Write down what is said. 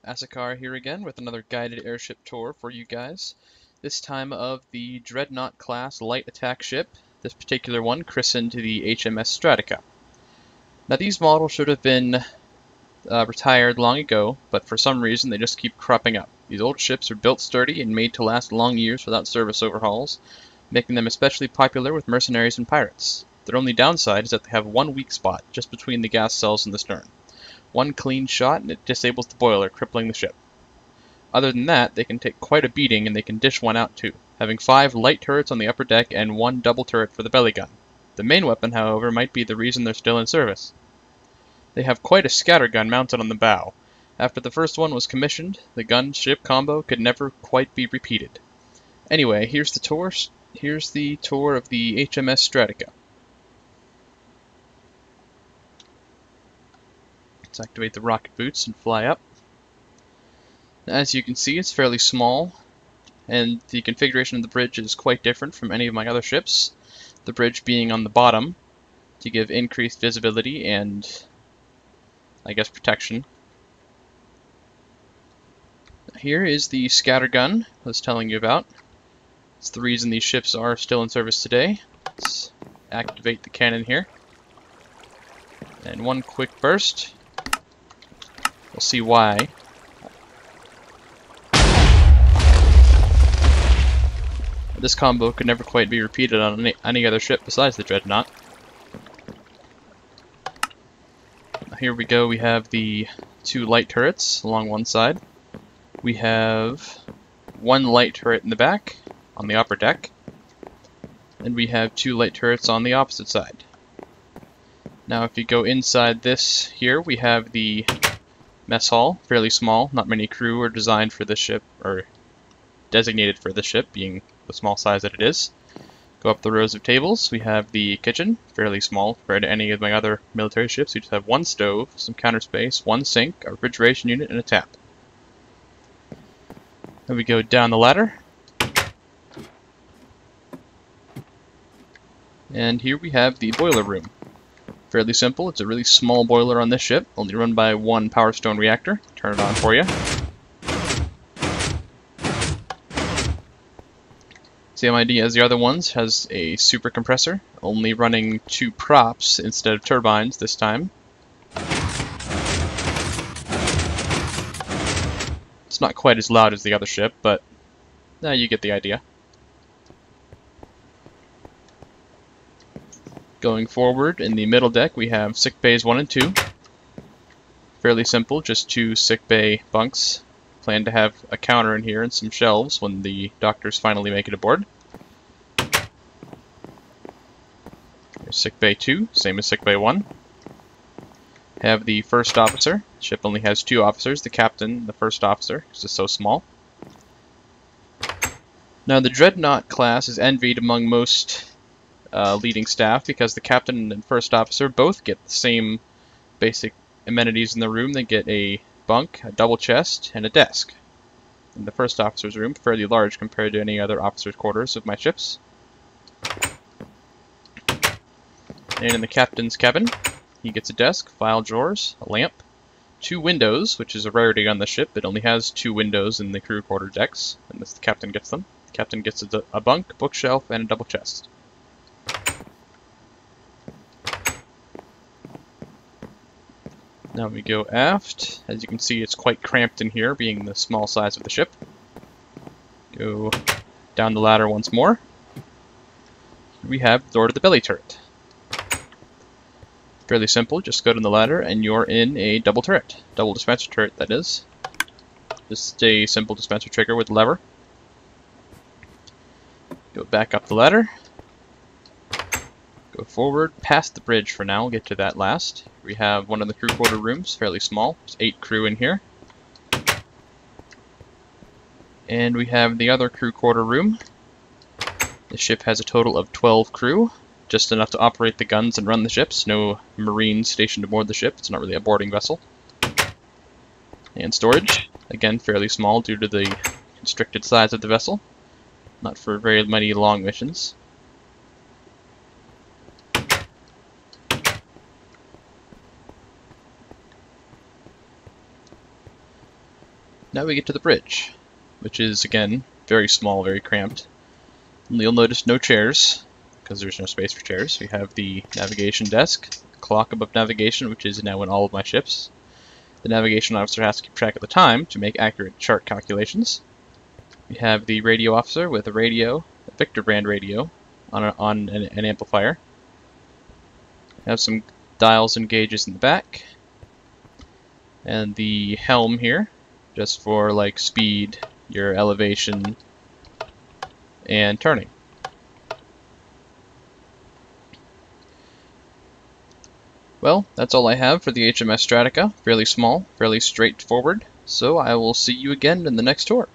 Asakar here again with another guided airship tour for you guys. This time of the Dreadnought class light attack ship, this particular one christened the HMS Strata. Now these models should have been retired long ago, but for some reason they just keep cropping up. These old ships are built sturdy and made to last long years without service overhauls, making them especially popular with mercenaries and pirates. Their only downside is that they have one weak spot just between the gas cells in the stern. One clean shot and it disables the boiler, crippling the ship. Other than that, they can take quite a beating and they can dish one out too, having 5 light turrets on the upper deck and 1 double turret for the belly gun. The main weapon, however, might be the reason they're still in service. They have quite a scattergun mounted on the bow. After the first one was commissioned, the gun-ship combo could never quite be repeated. Anyway, here's the tour of the HMS Strata. Let's activate the rocket boots and fly up. As you can see, it's fairly small, and the configuration of the bridge is quite different from any of my other ships. The bridge being on the bottom to give increased visibility and, I guess, protection. Here is the scattergun I was telling you about. It's the reason these ships are still in service today. Let's activate the cannon here. And one quick burst. We'll see why. This combo could never quite be repeated on any other ship besides the Dreadnought. Here we go, we have the 2 light turrets along one side. We have 1 light turret in the back on the upper deck. And we have 2 light turrets on the opposite side. Now if you go inside this here, we have the mess hall, fairly small. Not many crew are designed for this ship, or designated for this ship, being the small size that it is. Go up the rows of tables, we have the kitchen, fairly small compared to any of my other military ships. We just have 1 stove, some counter space, 1 sink, a refrigeration unit, and a tap. Then we go down the ladder. And here we have the boiler room. Fairly simple, it's a really small boiler on this ship, only run by 1 Power Stone reactor. Turn it on for you. Same idea as the other ones, has a super compressor, only running 2 props instead of turbines this time. It's not quite as loud as the other ship, but you get the idea. Going forward, in the middle deck, we have sick bays 1 and 2. Fairly simple, just 2 sick bay bunks. Plan to have a counter in here and some shelves when the doctors finally make it aboard. Here's sick bay 2, same as sick bay 1. Have the first officer. The ship only has 2 officers, the captain and the first officer, because it's so small. Now the Dreadnought class is envied among most leading staff because the captain and first officer both get the same basic amenities in the room. They get a bunk, a double chest, and a desk. In the first officer's room, fairly large compared to any other officer's quarters of my ships. And in the captain's cabin, he gets a desk, file drawers, a lamp, 2 windows, which is a rarity on the ship. It only has 2 windows in the crew quarter decks, and the captain gets them. The captain gets a bunk, bookshelf, and a double chest. Now we go aft. As you can see, it's quite cramped in here, being the small size of the ship. Go down the ladder once more. We have the door to the belly turret. Fairly simple, just go down the ladder and you're in a double turret. Double dispenser turret, that is. Just a simple dispenser trigger with a lever. Go back up the ladder. Go forward, past the bridge for now, we'll get to that last. We have one of the crew quarter rooms, fairly small. There's 8 crew in here. And we have the other crew quarter room. The ship has a total of 12 crew, just enough to operate the guns and run the ships. No marines stationed aboard the ship, it's not really a boarding vessel. And storage, again fairly small due to the constricted size of the vessel. Not for very many long missions. Now we get to the bridge, which is, again, very small, very cramped. You'll notice no chairs, because there's no space for chairs. We have the navigation desk, clock above navigation, which is now in all of my ships. The navigation officer has to keep track of the time to make accurate chart calculations. We have the radio officer with a radio, a Victor brand radio, on an amplifier. We have some dials and gauges in the back. And the helm here, just for like speed, your elevation, and turning. Well, that's all I have for the HMS Strata. Fairly small, fairly straightforward. So I will see you again in the next tour.